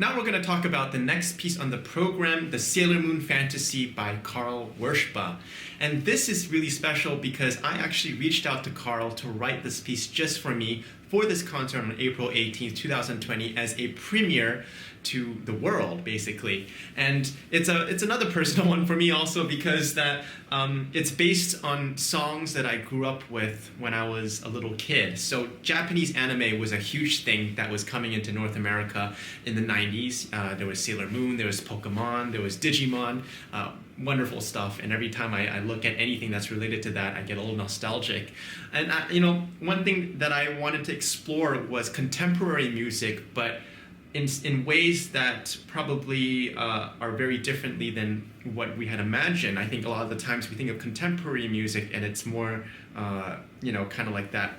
Now we're going to talk about the next piece on the program, the Sailor Moon Fantasy by Carle Wirshba. And this is really special because I actually reached out to Carle to write this piece just for me for this concert on April 18th, 2020 as a premiere to the world, basically. And it's another personal one for me also because it's based on songs that I grew up with when I was a little kid. So Japanese anime was a huge thing that was coming into North America in the 90s. There was Sailor Moon, there was Pokemon, there was Digimon. Wonderful stuff, and every time I look at anything that's related to that, I get a little nostalgic. And one thing that I wanted to explore was contemporary music, but in ways that probably are very differently than what we had imagined. I think a lot of the times we think of contemporary music and it's more, kind of like that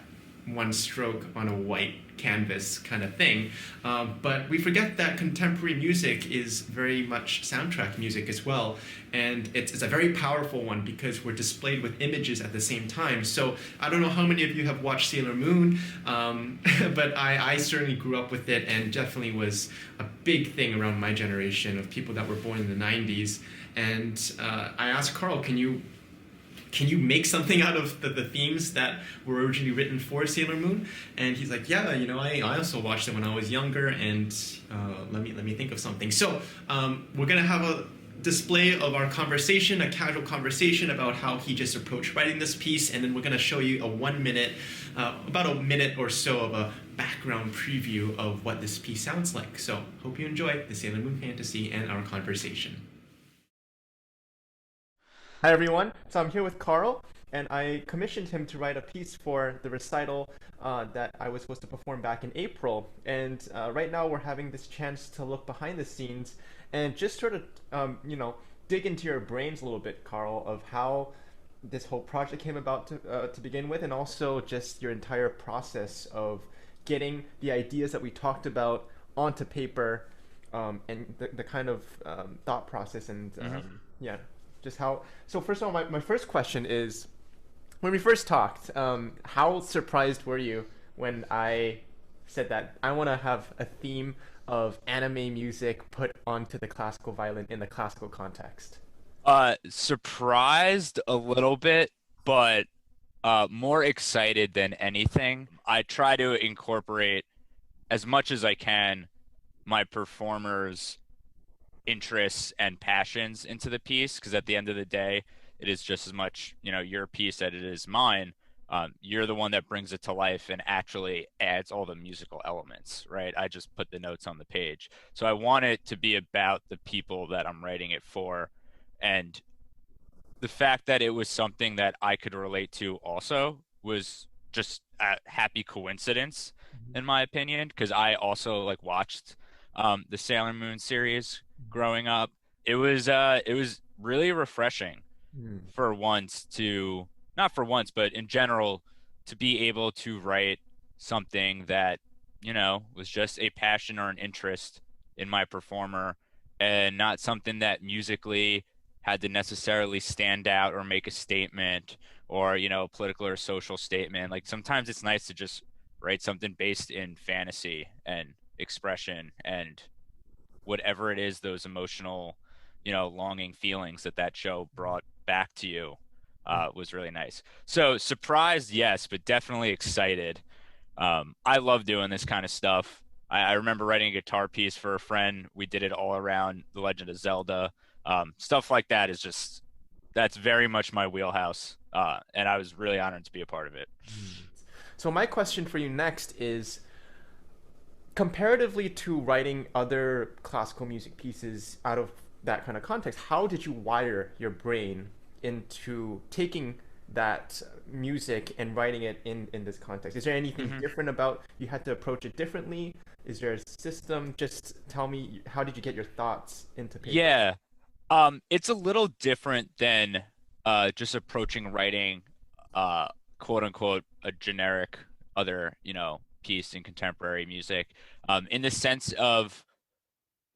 one stroke on a white canvas kind of thing. But we forget that contemporary music is very much soundtrack music as well. And it's a very powerful one because we're displayed with images at the same time. So I don't know how many of you have watched Sailor Moon, but I certainly grew up with it and definitely was a big thing around my generation of people that were born in the 90s. And I asked Carle, can you make something out of the themes that were originally written for Sailor Moon? And he's like, yeah, I also watched it when I was younger, and let me think of something. So we're gonna have a display of our conversation, a casual conversation about how he just approached writing this piece, and then we're gonna show you about a minute or so of a background preview of what this piece sounds like. So hope you enjoy the Sailor Moon Fantasy and our conversation. Hi everyone, so I'm here with Carle, and I commissioned him to write a piece for the recital that I was supposed to perform back in April. And right now we're having this chance to look behind the scenes and just sort of, dig into your brains a little bit, Carle, of how this whole project came about to begin with, and also just your entire process of getting the ideas that we talked about onto paper, and the kind of thought process and yeah, just how. So first of all, my first question is, when we first talked, how surprised were you when I said that I want to have a theme of anime music put onto the classical violin in the classical context? Surprised a little bit, but more excited than anything. I try to incorporate as much as I can my performers' interests and passions into the piece, because at the end of the day, it is just as much, your piece that it is mine. You're the one that brings it to life and actually adds all the musical elements, right? I just put the notes on the page. So I want it to be about the people that I'm writing it for. And the fact that it was something that I could relate to also was just a happy coincidence, in my opinion, because I also like watched the Sailor Moon series growing up. It was really refreshing Mm-hmm. for once to, not for once, but in general, to be able to write something that, was just a passion or an interest in my performer, and not something that musically had to necessarily stand out or make a statement, or, a political or social statement. Like sometimes it's nice to just write something based in fantasy and expression and whatever it is, those emotional, longing feelings that show brought back to you, was really nice. So surprised, yes, but definitely excited. I love doing this kind of stuff. I remember writing a guitar piece for a friend. We did it all around The Legend of Zelda. Stuff like that is just, that's very much my wheelhouse. And I was really honored to be a part of it. So my question for you next is, comparatively to writing other classical music pieces out of that kind of context, how did you wire your brain into taking that music and writing it in this context? Is there anything hmm different about you had to approach it differently? Is there a system? Just tell me, how did you get your thoughts into paper? Yeah. It's a little different than just approaching writing, uh, quote unquote, a generic other, piece in contemporary music, in the sense of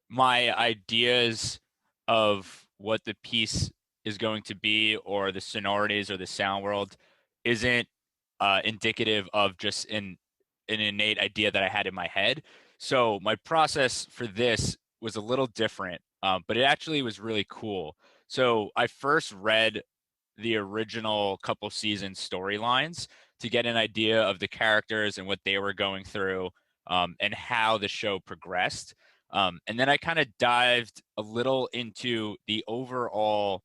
my ideas of what the piece is going to be, or the sonorities or the sound world, isn't indicative of just an innate idea that I had in my head. So my process for this was a little different, but it actually was really cool. So I first read the original couple seasons storylines to get an idea of the characters and what they were going through, and how the show progressed. And then I kind of dived a little into the overall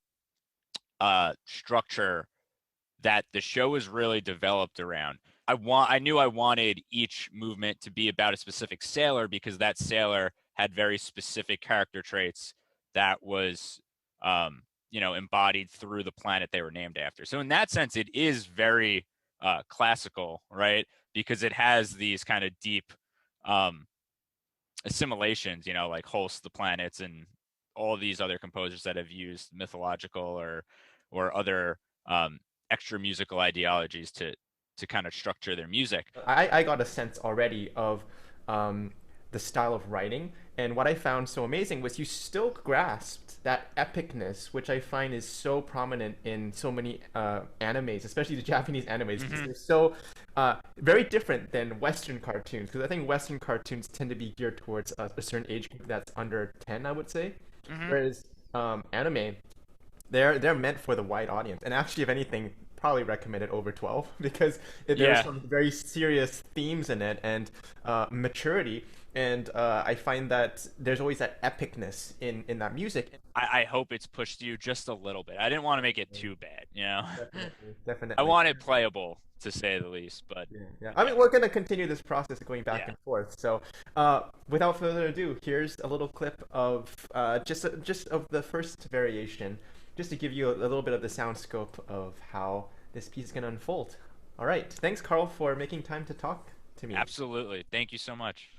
structure that the show is really developed around. I knew I wanted each movement to be about a specific sailor because that sailor had very specific character traits that was embodied through the planet they were named after. So in that sense it is very classical, right? Because it has these kind of deep um, assimilations, like Holst the planets and all these other composers that have used mythological or other extra musical ideologies to kind of structure their music. I got a sense already of um, the style of writing, and what I found so amazing was you still grasped that epicness, which I find is so prominent in so many animes, especially the Japanese animes, because Mm-hmm. they're so very different than Western cartoons. Because I think Western cartoons tend to be geared towards a certain age group that's under 10, I would say, Mm-hmm. whereas anime they're meant for the wide audience, and actually, if anything, probably recommend it over 12 because there's Yeah, some very serious themes in it and maturity. And I find that there's always that epicness in that music. I hope it's pushed you just a little bit. I didn't want to make it too bad. Definitely, I definitely. want it playable to say the least, but Yeah, yeah. I yeah, mean, we're gonna continue this process of going back yeah. and forth. So, without further ado, here's a little clip of just of the first variation, just to give you a little bit of the sound scope of how this piece is gonna unfold. All right. Thanks, Carl, for making time to talk to me. Absolutely. Thank you so much.